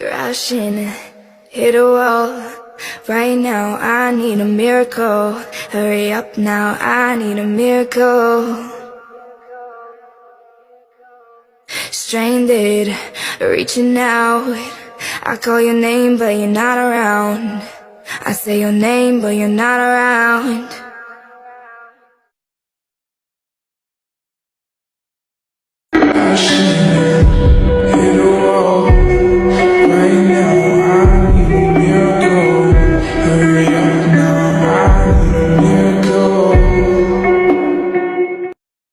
Crashing, hit a wall. Right now I need a miracle. Hurry up now, I need a miracle. Stranded, reaching out. I call your name but you're not around. I say your name but you're not around.